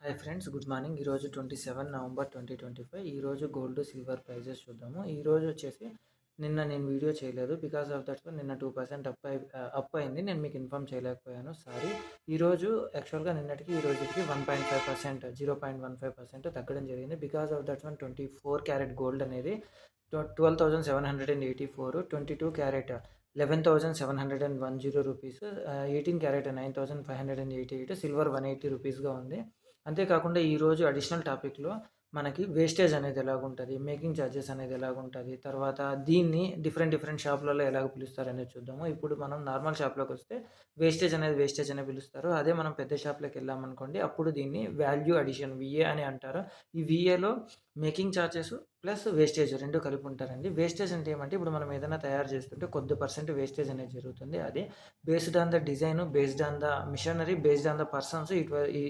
Hi friends, good morning. ఈరోజు 27 November 2025. ఈరోజు gold silver prices చూద్దాము. ఈరోజు వచ్చేసి నిన్న నేను వీడియో చేయలేదు. బికాస్ ఆఫ్ దట్ నిన్న 2% అప్ అయింది. నేను మీకు ఇన్ఫామ్ చేయలేకపోయాను, సారీ. ఈరోజు యాక్చువల్గా నిన్నటికి ఈ రోజుకి 1.5%, 0.15% తగ్గడం జరిగింది. Because of that 24 carat gold అనేది 12,784, 22 క్యారెట్ 11,710 రూపీస్, 18 క్యారెట్ 9,588, సిల్వర్ 180 రూపీస్గా ఉంది. అంతేకాకుండా ఈరోజు అడిషనల్ టాపిక్‌లో మనకి వేస్టేజ్ అనేది ఎలాగుంటది, మేకింగ్ చార్జెస్ అనేది ఎలాగుంటది, తర్వాత దీన్ని డిఫరెంట్ షాపులలో ఎలాగ పిలుస్తారనేది చూద్దాము. ఇప్పుడు మనం నార్మల్ షాప్‌లోకొస్తే వేస్టేజ్ అనే పిలుస్తారు. అదే మనం పెద్ద షాప్‌లోకెళ్ళామనుకోండి, అప్పుడు దీన్ని వాల్యూ అడిషన్ వీఏ అని అంటారు. ఈ వీఏలో మేకింగ్ చార్జెస్ ప్లస్ వేస్టేజ్ 2 కలిపి ఉంటారండి. వేస్టేజ్ అంటే ఏమంటే, ఇప్పుడు మనం ఏదైనా తయారు చేస్తుంటే కొద్ది పర్సెంట్ వేస్టేజ్ అనేది జరుగుతుంది. అది based on the design, based on the machinery, based on the persons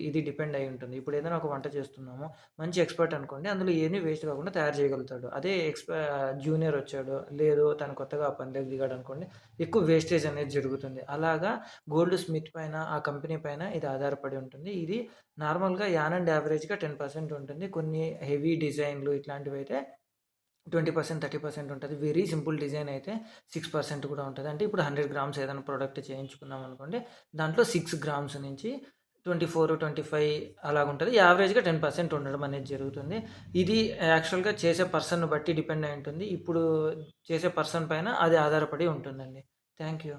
ఇది డిపెండ్ అయి ఉంటుంది. ఇప్పుడు ఏదైనా ఒక వంట చేస్తున్నాము, మంచి ఎక్స్‌పర్ట్ అనుకోండి, అందులో ఏమీ వేస్ట్ కాకుండా తయారు చేయగలుగుతాడు. అదే జూనియర్ వచ్చాడు, లేదు తను కొత్తగా ఆ పనిలోకి దిగాడు అనుకోండి, ఎక్కువ వేస్టేజ్ అనేది జరుగుతుంది. అలాగా గోల్డ్ స్మిత్ పైన, ఆ కంపెనీ పైన ఇది ఆధారపడి ఉంటుంది. ఇది నార్మల్‌గా యాన్ అండ్ యావరేజ్‌గా 10% ఉంటుంది. కొన్ని హెవీ డిజైన్‌లు ఇట్లాంటివైతే 20%, 30% ఉంటది. వెరీ సింపుల్ డిజైన్ అయితే 6% కూడా ఉంటది. అంటే ఇప్పుడు 100 గ్రామ్స్ ఏదైనా ప్రొడక్ట్ చేయించుకున్నాం అనుకోండి, దాంట్లో 6 గ్రామ్స్ నుంచి 24, 25 అలాగుంటది. యావరేజ్‌గా 10% ఉండడం అనేది జరుగుతుంది. ఇది యాక్చువల్‌గా చేసే పర్సన్‌ని బట్టి డిపెండ్ అయి ఉంటుంది. ఇప్పుడు చేసే పర్సన్ పైన అది ఆధారపడి ఉంటుందండి. Thank you.